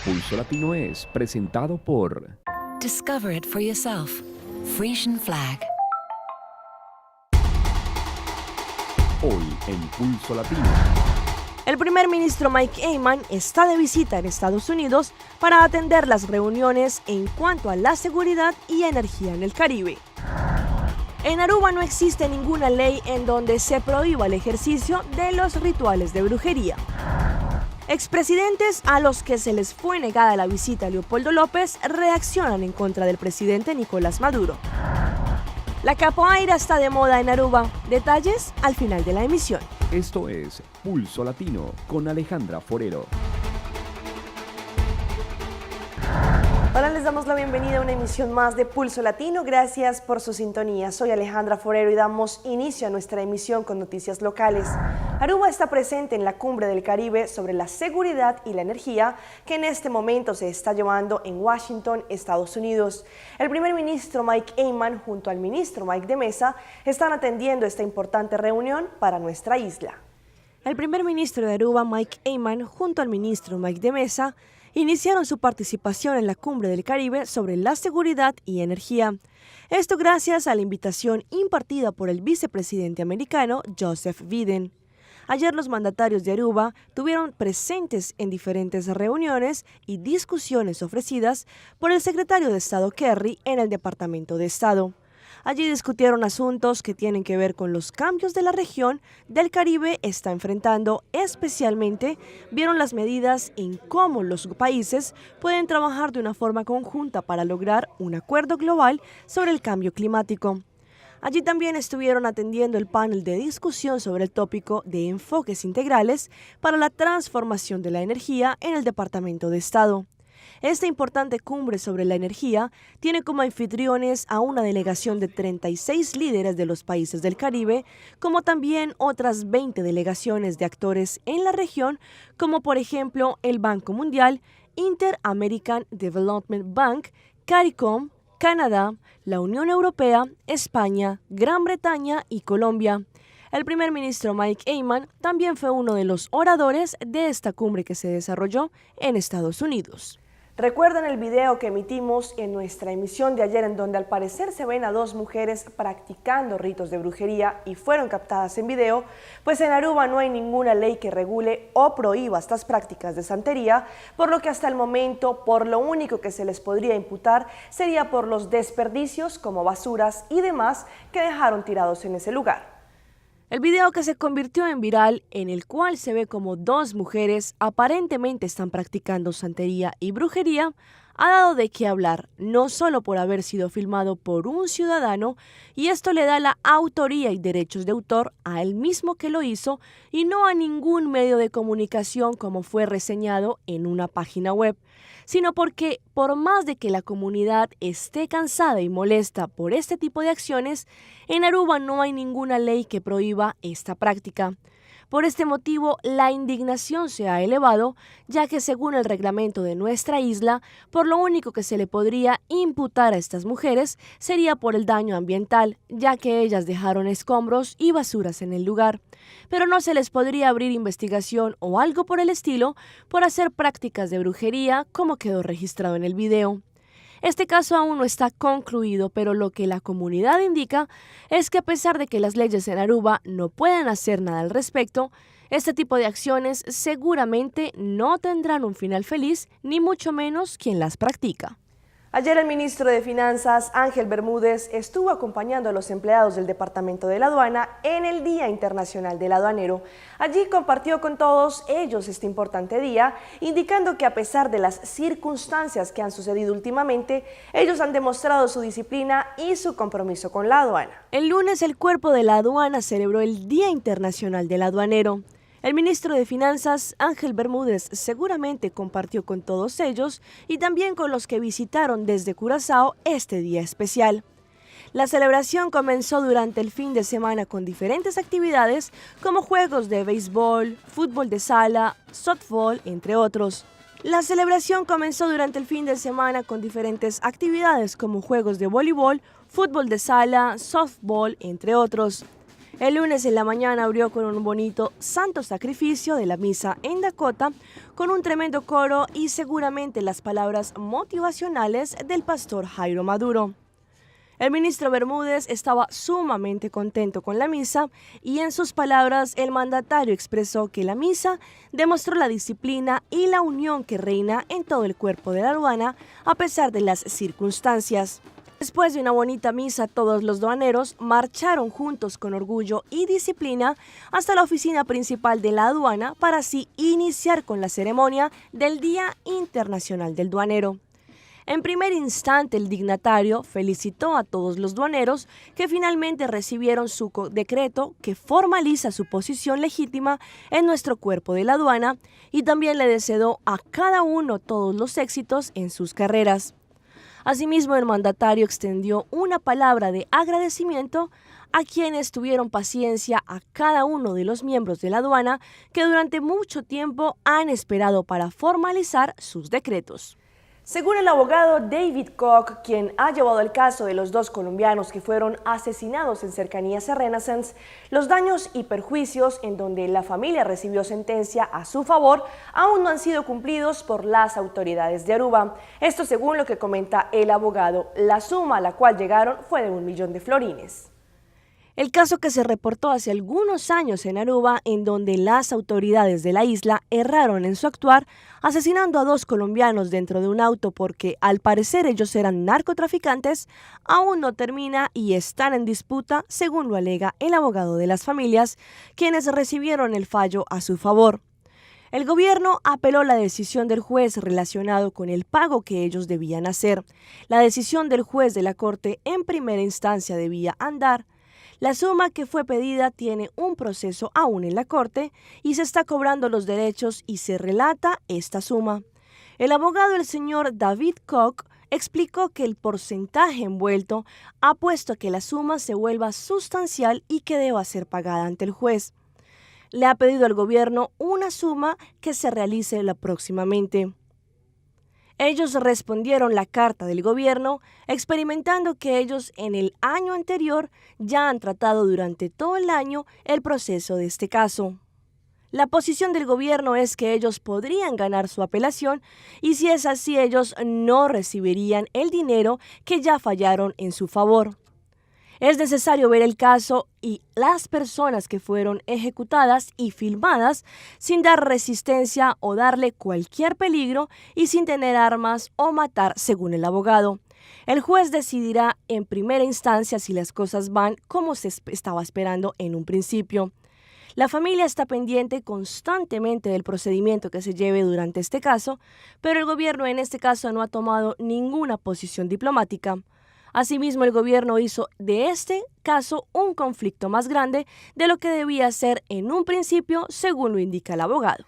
Pulso Latino es presentado por Discover it for yourself. Frisian Flag. Hoy en Pulso Latino. El primer ministro Mike Eyman está de visita en Estados Unidos para atender las reuniones en cuanto a la seguridad y energía en el Caribe. En Aruba no existe ninguna ley en donde se prohíba el ejercicio de los rituales de brujería. Expresidentes a los que se les fue negada la visita a Leopoldo López reaccionan en contra del presidente Nicolás Maduro. La capoeira está de moda en Aruba. Detalles al final de la emisión. Esto es Pulso Latino con Alejandra Forero. Hola, les damos la bienvenida a una emisión más de Pulso Latino. Gracias por su sintonía. Soy Alejandra Forero y damos inicio a nuestra emisión con noticias locales. Aruba está presente en la Cumbre del Caribe sobre la seguridad y la energía que en este momento se está llevando en Washington, Estados Unidos. El primer ministro Mike Eyman junto al ministro Mike de Mesa están atendiendo esta importante reunión para nuestra isla. El primer ministro de Aruba, Mike Eyman, junto al ministro Mike de Mesa, iniciaron su participación en la Cumbre del Caribe sobre la seguridad y energía. Esto gracias a la invitación impartida por el vicepresidente americano Joseph Biden. Ayer los mandatarios de Aruba tuvieron presentes en diferentes reuniones y discusiones ofrecidas por el secretario de Estado Kerry en el Departamento de Estado. Allí discutieron asuntos que tienen que ver con los cambios de la región del Caribe está enfrentando, especialmente vieron las medidas en cómo los países pueden trabajar de una forma conjunta para lograr un acuerdo global sobre el cambio climático. Allí también estuvieron atendiendo el panel de discusión sobre el tópico de enfoques integrales para la transformación de la energía en el Departamento de Estado. Esta importante cumbre sobre la energía tiene como anfitriones a una delegación de 36 líderes de los países del Caribe, como también otras 20 delegaciones de actores en la región, como por ejemplo el Banco Mundial, Inter-American Development Bank, CARICOM, Canadá, la Unión Europea, España, Gran Bretaña y Colombia. El primer ministro Mike Eyman también fue uno de los oradores de esta cumbre que se desarrolló en Estados Unidos. ¿Recuerdan el video que emitimos en nuestra emisión de ayer en donde al parecer se ven a dos mujeres practicando ritos de brujería y fueron captadas en video? Pues en Aruba no hay ninguna ley que regule o prohíba estas prácticas de santería, por lo que hasta el momento por lo único que se les podría imputar sería por los desperdicios como basuras y demás que dejaron tirados en ese lugar. El video que se convirtió en viral, en el cual se ve como dos mujeres aparentemente están practicando santería y brujería, ha dado de qué hablar, no solo por haber sido filmado por un ciudadano, y esto le da la autoría y derechos de autor a él mismo que lo hizo y no a ningún medio de comunicación como fue reseñado en una página web, sino porque por más de que la comunidad esté cansada y molesta por este tipo de acciones, en Aruba no hay ninguna ley que prohíba esta práctica. Por este motivo, la indignación se ha elevado, ya que según el reglamento de nuestra isla, por lo único que se le podría imputar a estas mujeres sería por el daño ambiental, ya que ellas dejaron escombros y basuras en el lugar. Pero no se les podría abrir investigación o algo por el estilo por hacer prácticas de brujería, como quedó registrado en el video. Este caso aún no está concluido, pero lo que la comunidad indica es que a pesar de que las leyes en Aruba no pueden hacer nada al respecto, este tipo de acciones seguramente no tendrán un final feliz, ni mucho menos quien las practica. Ayer el ministro de Finanzas, Ángel Bermúdez, estuvo acompañando a los empleados del Departamento de la Aduana en el Día Internacional del Aduanero. Allí compartió con todos ellos este importante día, indicando que a pesar de las circunstancias que han sucedido últimamente, ellos han demostrado su disciplina y su compromiso con la aduana. El lunes el Cuerpo de la Aduana celebró el Día Internacional del Aduanero. El ministro de Finanzas, Ángel Bermúdez, seguramente compartió con todos ellos y también con los que visitaron desde Curazao este día especial. La celebración comenzó durante el fin de semana con diferentes actividades como juegos de béisbol, fútbol de sala, softball, entre otros. La celebración comenzó durante el fin de semana con diferentes actividades como juegos de voleibol, fútbol de sala, softball, entre otros. El lunes en la mañana abrió con un bonito santo sacrificio de la misa en Dakota, con un tremendo coro y seguramente las palabras motivacionales del pastor Jairo Maduro. El ministro Bermúdez estaba sumamente contento con la misa y en sus palabras el mandatario expresó que la misa demostró la disciplina y la unión que reina en todo el cuerpo de la aduana a pesar de las circunstancias. Después de una bonita misa, todos los aduaneros marcharon juntos con orgullo y disciplina hasta la oficina principal de la aduana para así iniciar con la ceremonia del Día Internacional del Aduanero. En primer instante, el dignatario felicitó a todos los aduaneros que finalmente recibieron su decreto que formaliza su posición legítima en nuestro cuerpo de la aduana y también le deseó a cada uno todos los éxitos en sus carreras. Asimismo, el mandatario extendió una palabra de agradecimiento a quienes tuvieron paciencia a cada uno de los miembros de la aduana que durante mucho tiempo han esperado para formalizar sus decretos. Según el abogado David Koch, quien ha llevado el caso de los dos colombianos que fueron asesinados en cercanías a Renaissance, los daños y perjuicios en donde la familia recibió sentencia a su favor aún no han sido cumplidos por las autoridades de Aruba. Esto según lo que comenta el abogado. La suma a la cual llegaron fue de 1 millón de florines. El caso que se reportó hace algunos años en Aruba, en donde las autoridades de la isla erraron en su actuar, asesinando a 2 colombianos dentro de un auto porque al parecer ellos eran narcotraficantes, aún no termina y están en disputa, según lo alega el abogado de las familias, quienes recibieron el fallo a su favor. El gobierno apeló la decisión del juez relacionado con el pago que ellos debían hacer. La decisión del juez de la corte en primera instancia debía andar. La suma que fue pedida tiene un proceso aún en la corte y se está cobrando los derechos y se relata esta suma. El abogado, el señor David Koch, explicó que el porcentaje envuelto ha puesto a que la suma se vuelva sustancial y que deba ser pagada ante el juez. Le ha pedido al gobierno una suma que se realice próximamente. Ellos respondieron la carta del gobierno, experimentando que ellos en el año anterior ya han tratado durante todo el año el proceso de este caso. La posición del gobierno es que ellos podrían ganar su apelación y si es así ellos no recibirían el dinero que ya fallaron en su favor. Es necesario ver el caso y las personas que fueron ejecutadas y filmadas sin dar resistencia o darle cualquier peligro y sin tener armas o matar, según el abogado. El juez decidirá en primera instancia si las cosas van como se estaba esperando en un principio. La familia está pendiente constantemente del procedimiento que se lleve durante este caso, pero el gobierno en este caso no ha tomado ninguna posición diplomática. Asimismo, el gobierno hizo de este caso un conflicto más grande de lo que debía ser en un principio, según lo indica el abogado.